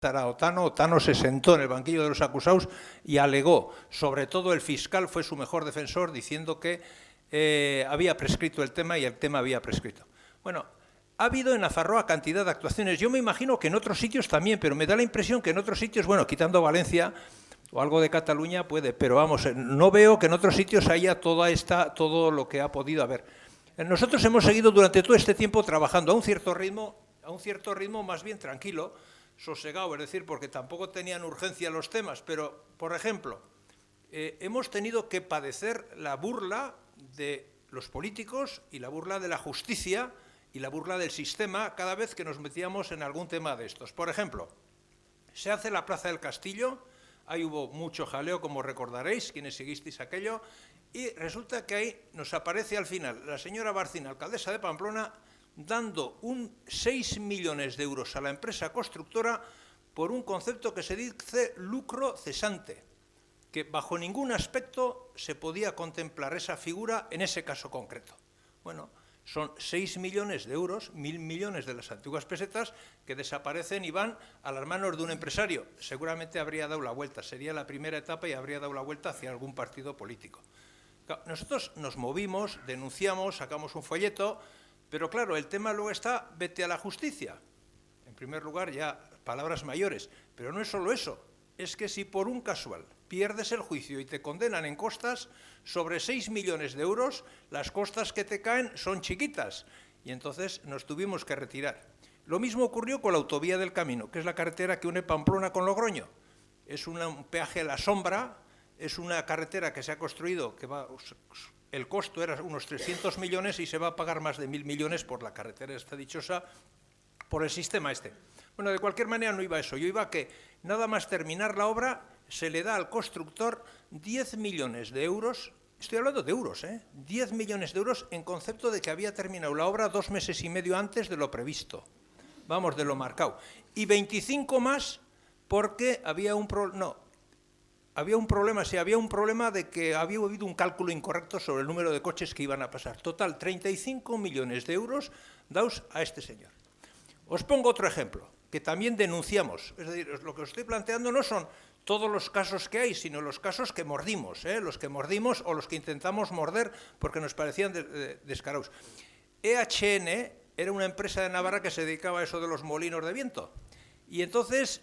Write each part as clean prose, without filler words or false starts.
Otano se sentó en el banquillo de los acusados y alegó, sobre todo el fiscal fue su mejor defensor, diciendo que había prescrito el tema y el tema había prescrito. Bueno, ha habido en Nafarroa cantidad de actuaciones. Yo me imagino que en otros sitios también, pero me da la impresión que en otros sitios, bueno, quitando Valencia o algo de Cataluña puede, pero vamos, no veo que en otros sitios haya todo lo que ha podido haber. Nosotros hemos seguido durante todo este tiempo trabajando a un cierto ritmo más bien tranquilo, sosegado, es decir, porque tampoco tenían urgencia los temas, pero, por ejemplo, hemos tenido que padecer la burla de los políticos y la burla de la justicia y la burla del sistema cada vez que nos metíamos en algún tema de estos. Por ejemplo, se hace la Plaza del Castillo, ahí hubo mucho jaleo, como recordaréis, quienes seguisteis aquello, y resulta que ahí nos aparece al final la señora Barcina, alcaldesa de Pamplona, dando 6 millones de euros a la empresa constructora por un concepto que se dice lucro cesante, que bajo ningún aspecto se podía contemplar esa figura en ese caso concreto. Bueno, son 6 millones de euros, 1.000 millones de las antiguas pesetas, que desaparecen y van a las manos de un empresario. Seguramente habría dado la vuelta, sería la primera etapa y habría dado la vuelta hacia algún partido político. Nosotros nos movimos, denunciamos, sacamos un folleto, pero claro, el tema luego está, vete a la justicia. En primer lugar, ya palabras mayores, pero no es solo eso, es que si por un casual pierdes el juicio y te condenan en costas, sobre 6 millones de euros, las costas que te caen son chiquitas, y entonces nos tuvimos que retirar. Lo mismo ocurrió con la autovía del Camino, que es la carretera que une Pamplona con Logroño. Es un peaje a la sombra, es una carretera que se ha construido, que va... El costo era unos 300 millones y se va a pagar más de 1.000 millones por la carretera esta dichosa, por el sistema este. Bueno, de cualquier manera no iba a eso. Yo iba a que nada más terminar la obra se le da al constructor 10 millones de euros, estoy hablando de euros, 10 millones de euros en concepto de que había terminado la obra 2 meses y medio antes de lo previsto. Vamos, de lo marcado. Y 25 más porque había un problema... No. Había un problema de que había habido un cálculo incorrecto sobre el número de coches que iban a pasar. Total, 35 millones de euros dados a este señor. Os pongo otro ejemplo, que también denunciamos. Es decir, lo que os estoy planteando no son todos los casos que hay, sino los casos que mordimos, los que mordimos o los que intentamos morder porque nos parecían descarados. EHN era una empresa de Navarra que se dedicaba a eso de los molinos de viento. Y entonces,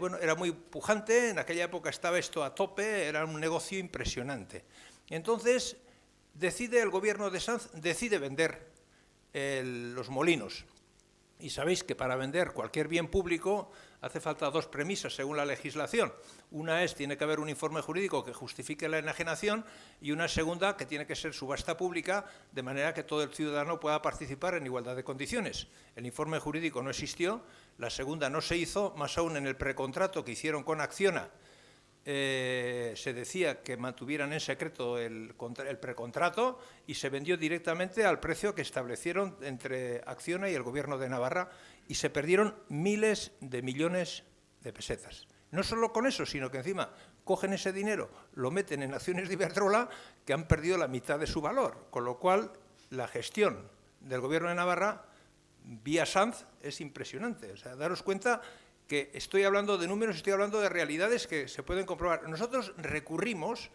bueno, era muy pujante, en aquella época estaba esto a tope, era un negocio impresionante. Entonces, el gobierno de Sanz decide vender los molinos. Y sabéis que para vender cualquier bien público hace falta 2 premisas según la legislación. Una es, tiene que haber un informe jurídico que justifique la enajenación, y una segunda, que tiene que ser subasta pública, de manera que todo el ciudadano pueda participar en igualdad de condiciones. El informe jurídico no existió, la segunda no se hizo, más aún en el precontrato que hicieron con Acciona, se decía que mantuvieran en secreto el precontrato y se vendió directamente al precio que establecieron entre Acciona y el Gobierno de Navarra, y se perdieron miles de millones de pesetas. No solo con eso, sino que encima cogen ese dinero, lo meten en acciones de Iberdrola que han perdido la mitad de su valor, con lo cual la gestión del Gobierno de Navarra vía Sanz es impresionante. O sea, daros cuenta que estoy hablando de números, estoy hablando de realidades que se pueden comprobar. Nosotros recurrimos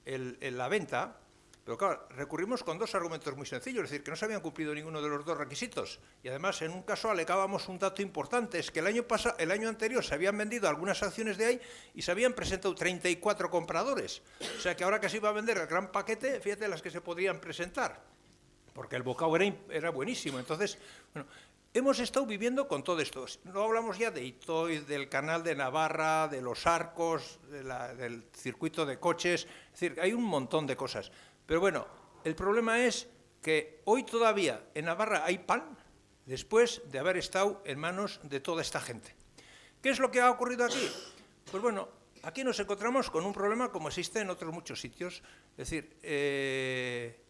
en la venta, pero claro, recurrimos con 2 argumentos muy sencillos, es decir, que no se habían cumplido ninguno de los 2 requisitos. Y además, en un caso alegábamos un dato importante, es que el año anterior se habían vendido algunas acciones de ahí y se habían presentado 34 compradores. O sea que ahora que se iba a vender el gran paquete, fíjate las que se podrían presentar, porque el bocado era buenísimo. Entonces, bueno, hemos estado viviendo con todo esto. No hablamos ya de Itoiz, del canal de Navarra, de los arcos, del circuito de coches. Es decir, hay un montón de cosas. Pero bueno, el problema es que hoy todavía en Navarra hay pan después de haber estado en manos de toda esta gente. ¿Qué es lo que ha ocurrido aquí? Pues bueno, aquí nos encontramos con un problema como existe en otros muchos sitios. Es decir,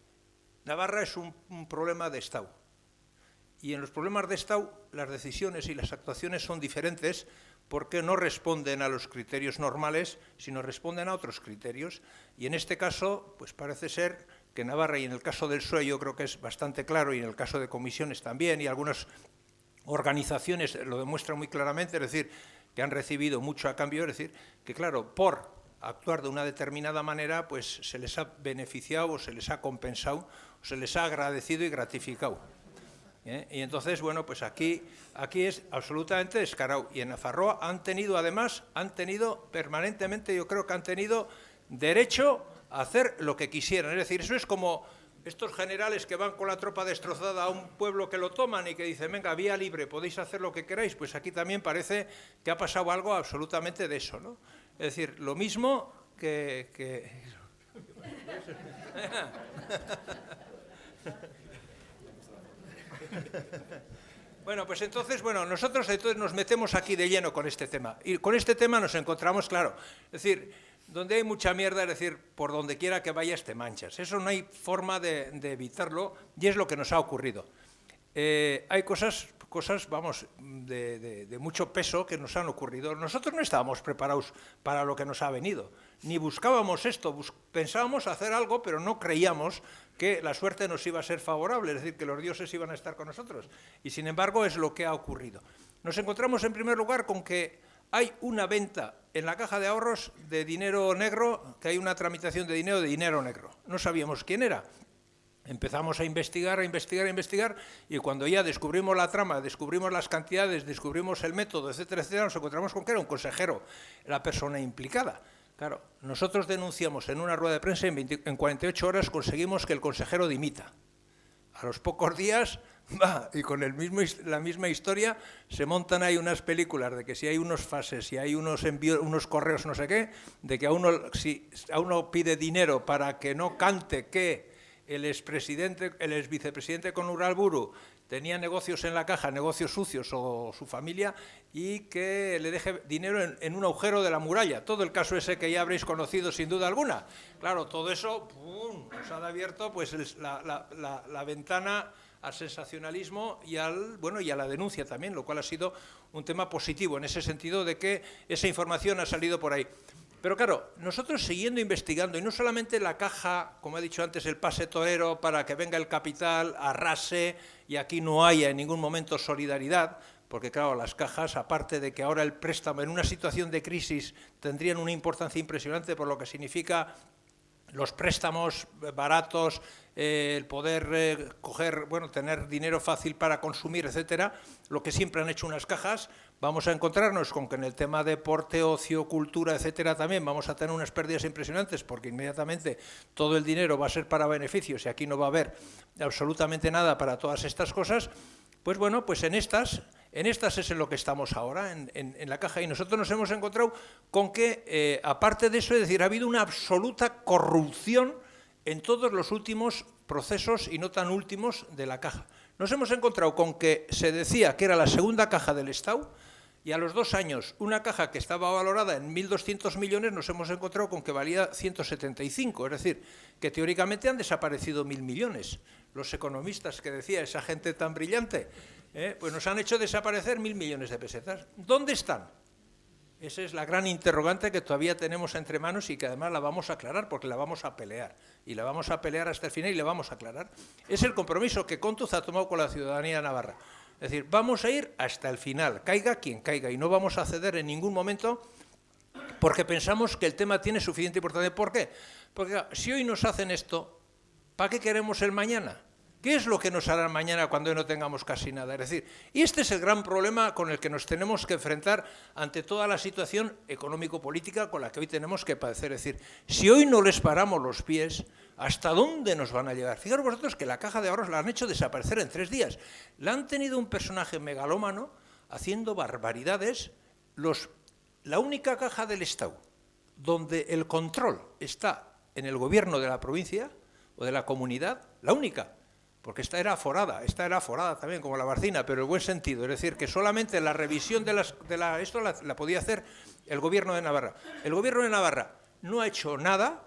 Navarra es un problema de Estado. Y en los problemas de Estado las decisiones y las actuaciones son diferentes porque no responden a los criterios normales, sino responden a otros criterios. Y en este caso, pues parece ser que Navarra, y en el caso del PSOE yo creo que es bastante claro, y en el caso de comisiones también, y algunas organizaciones lo demuestran muy claramente, es decir, que han recibido mucho a cambio, es decir, que claro, por actuar de una determinada manera, pues se les ha beneficiado o se les ha compensado, o se les ha agradecido y gratificado. Y entonces, bueno, pues aquí es absolutamente descarado. Y en Nafarroa además, han tenido permanentemente, yo creo que han tenido derecho a hacer lo que quisieran. Es decir, eso es como estos generales que van con la tropa destrozada a un pueblo que lo toman y que dicen, venga, vía libre, podéis hacer lo que queráis. Pues aquí también parece que ha pasado algo absolutamente de eso, ¿no? Es decir, lo mismo que... Bueno, pues entonces, nosotros nos metemos aquí de lleno con este tema. Y con este tema nos encontramos, claro, es decir, donde hay mucha mierda, es decir, por donde quiera que vayas te manchas. Eso no hay forma de evitarlo y es lo que nos ha ocurrido. Hay cosas vamos, de mucho peso que nos han ocurrido. Nosotros no estábamos preparados para lo que nos ha venido, ni buscábamos esto, pensábamos hacer algo, pero no creíamos que la suerte nos iba a ser favorable, es decir, que los dioses iban a estar con nosotros. Y sin embargo es lo que ha ocurrido. Nos encontramos en primer lugar con que hay una venta en la caja de ahorros de dinero negro, que hay una tramitación de dinero negro. No sabíamos quién era. Empezamos a investigar, y cuando ya descubrimos la trama, descubrimos las cantidades, descubrimos el método, etcétera, etcétera, nos encontramos con que era un consejero, la persona implicada. Claro, nosotros denunciamos en una rueda de prensa, en 48 horas conseguimos que el consejero dimita. A los pocos días, y con la misma historia, se montan ahí unas películas de que si hay unos fases, si hay unos envíos, unos correos, no sé qué, de que si a uno pide dinero para que no cante que el exvicepresidente con Uralburu tenía negocios en la caja, negocios sucios o su familia, y que le deje dinero en un agujero de la muralla. Todo el caso ese que ya habréis conocido sin duda alguna. Claro, todo eso nos ha abierto pues, la ventana al sensacionalismo y a la denuncia también, lo cual ha sido un tema positivo en ese sentido de que esa información ha salido por ahí. Pero claro, nosotros siguiendo investigando, y no solamente la caja, como he dicho antes, el pase torero para que venga el capital, arrase, y aquí no haya en ningún momento solidaridad, porque claro, las cajas, aparte de que ahora el préstamo en una situación de crisis tendrían una importancia impresionante por lo que significa los préstamos baratos, el poder tener dinero fácil para consumir, etcétera, lo que siempre han hecho unas cajas, vamos a encontrarnos con que en el tema deporte, ocio, cultura, etcétera, también vamos a tener unas pérdidas impresionantes porque inmediatamente todo el dinero va a ser para beneficios y aquí no va a haber absolutamente nada para todas estas cosas. Pues bueno, pues en estas es en lo que estamos ahora, en la caja, y nosotros nos hemos encontrado con que, aparte de eso, es decir, ha habido una absoluta corrupción en todos los últimos procesos y no tan últimos de la caja. Nos hemos encontrado con que se decía que era la segunda caja del Estado y a los 2 años una caja que estaba valorada en 1.200 millones nos hemos encontrado con que valía 175, es decir, que teóricamente han desaparecido 1.000 millones. Los economistas que decía esa gente tan brillante, pues nos han hecho desaparecer 1.000 millones de pesetas. ¿Dónde están? Esa es la gran interrogante que todavía tenemos entre manos y que además la vamos a aclarar porque la vamos a pelear. Y la vamos a pelear hasta el final y la vamos a aclarar. Es el compromiso que Kontuz ha tomado con la ciudadanía navarra. Es decir, vamos a ir hasta el final, caiga quien caiga, y no vamos a ceder en ningún momento porque pensamos que el tema tiene suficiente importancia. ¿Por qué? Porque si hoy nos hacen esto, ¿para qué queremos el mañana? ¿Qué es lo que nos harán mañana cuando no tengamos casi nada? Es decir, y este es el gran problema con el que nos tenemos que enfrentar ante toda la situación económico-política con la que hoy tenemos que padecer. Es decir, si hoy no les paramos los pies, ¿hasta dónde nos van a llegar? Fijaros vosotros que la caja de ahorros la han hecho desaparecer en 3 días. La han tenido un personaje megalómano haciendo barbaridades. La única caja del Estado donde el control está en el gobierno de la provincia o de la comunidad, la única. Porque esta era aforada también, como la Barcina, pero en buen sentido. Es decir, que solamente la revisión esto la podía hacer el Gobierno de Navarra. El Gobierno de Navarra no ha hecho nada,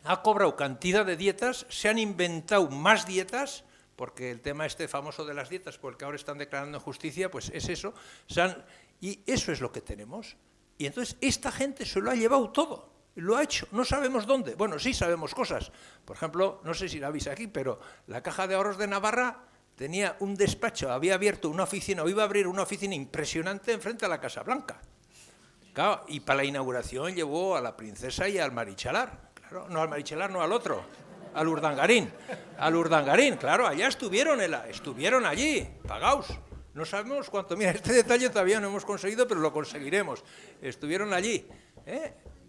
ha cobrado cantidad de dietas, se han inventado más dietas, porque el tema este famoso de las dietas, por el que ahora están declarando en justicia, pues es eso. Y eso es lo que tenemos. Y entonces esta gente se lo ha llevado todo. Lo ha hecho, no sabemos dónde. Bueno, sí sabemos cosas. Por ejemplo, no sé si la veis aquí, pero la Caja de Ahorros de Navarra tenía un despacho, había abierto una oficina, o iba a abrir una oficina impresionante enfrente a la Casa Blanca. Claro, y para la inauguración llevó a la princesa y al marichalar. Claro, no al marichalar, no al otro, al Urdangarín. Al Urdangarín, claro, allá estuvieron allí, pagaos. No sabemos cuánto, mira, este detalle todavía no hemos conseguido, pero lo conseguiremos. Estuvieron allí.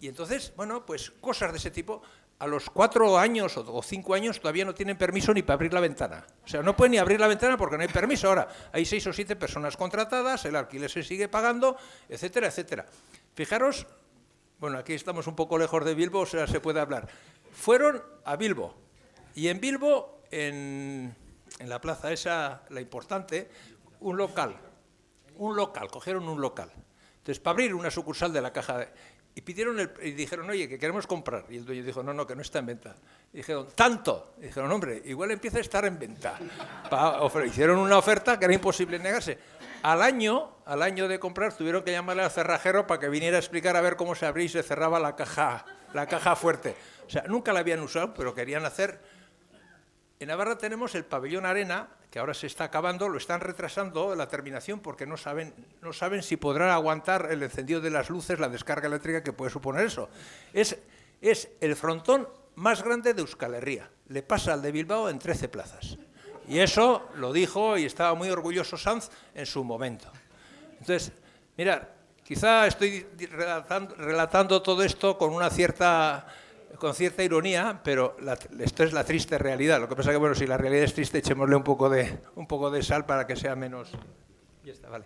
Y entonces, bueno, pues cosas de ese tipo. A los 4 años o 5 años todavía no tienen permiso ni para abrir la ventana. O sea, no pueden ni abrir la ventana porque no hay permiso. Ahora, hay 6 o 7 personas contratadas, el alquiler se sigue pagando, etcétera, etcétera. Fijaros, bueno, aquí estamos un poco lejos de Bilbo, o sea, se puede hablar. Fueron a Bilbo. Y en Bilbo, en la plaza esa, la importante, un local, cogieron un local. Entonces, para abrir una sucursal de la Caja y dijeron, oye, que queremos comprar. Y el dueño dijo, no, que no está en venta. Y dijeron, ¿tanto? Y dijeron, hombre, igual empieza a estar en venta. Hicieron una oferta que era imposible negarse. Al año de comprar, tuvieron que llamarle al cerrajero para que viniera a explicar a ver cómo se abría y se cerraba la caja fuerte. O sea, nunca la habían usado, pero querían hacer. En Navarra tenemos el pabellón Arena, que ahora se está acabando, lo están retrasando la terminación porque no saben si podrán aguantar el encendido de las luces, la descarga eléctrica que puede suponer eso. Es el frontón más grande de Euskal Herria. Le pasa al de Bilbao en 13 plazas. Y eso lo dijo y estaba muy orgulloso Sanz en su momento. Entonces, mirad, quizá estoy relatando todo esto con cierta ironía, pero esto es la triste realidad. Lo que pasa es que, bueno, si la realidad es triste, echémosle un poco de sal para que sea menos. Ya está, vale.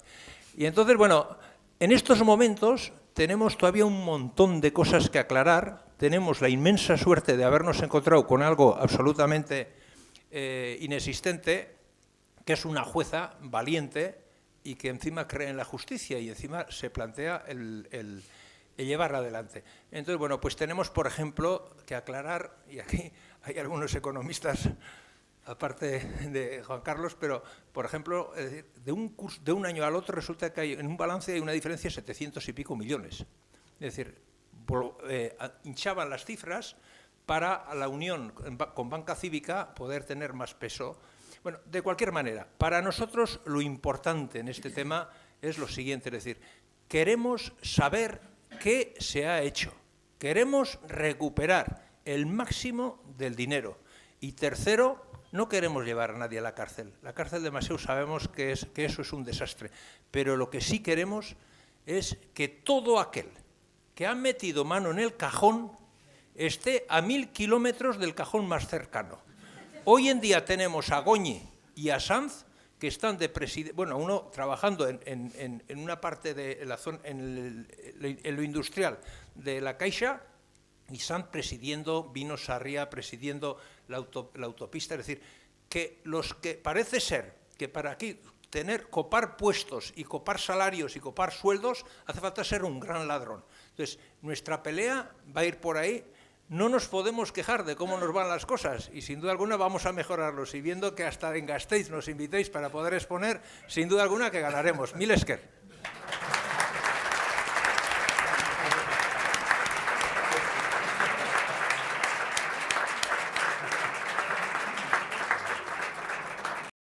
Y entonces, bueno, en estos momentos tenemos todavía un montón de cosas que aclarar. Tenemos la inmensa suerte de habernos encontrado con algo absolutamente inexistente, que es una jueza valiente y que encima cree en la justicia y encima se plantea el llevarla adelante. Entonces, bueno, pues tenemos, por ejemplo, que aclarar, y aquí hay algunos economistas, aparte de Juan Carlos, pero, por ejemplo, de un año al otro resulta que en un balance hay una diferencia de 700 y pico millones. Es decir, hinchaban las cifras para la unión con Banca Cívica poder tener más peso. Bueno, de cualquier manera, para nosotros lo importante en este tema es lo siguiente, es decir, queremos saber qué se ha hecho, queremos recuperar el máximo del dinero y tercero, no queremos llevar a nadie a la cárcel. La cárcel de Maseu sabemos que eso es un desastre, pero lo que sí queremos es que todo aquel que ha metido mano en el cajón esté a 1000 kilómetros del cajón más cercano. Hoy en día tenemos a Goñi y a Sanz que están de presidente, bueno, uno trabajando en una parte de la zona, en lo industrial de la Caixa, y Sanz presidiendo Vino Sarria, presidiendo la autopista. Es decir, que los que parece ser que para aquí copar puestos y copar salarios y copar sueldos, hace falta ser un gran ladrón. Entonces, nuestra pelea va a ir por ahí. No nos podemos quejar de cómo nos van las cosas y sin duda alguna vamos a mejorarlos. Y viendo que hasta en Gasteiz nos invitéis para poder exponer, sin duda alguna que ganaremos. Mil esker.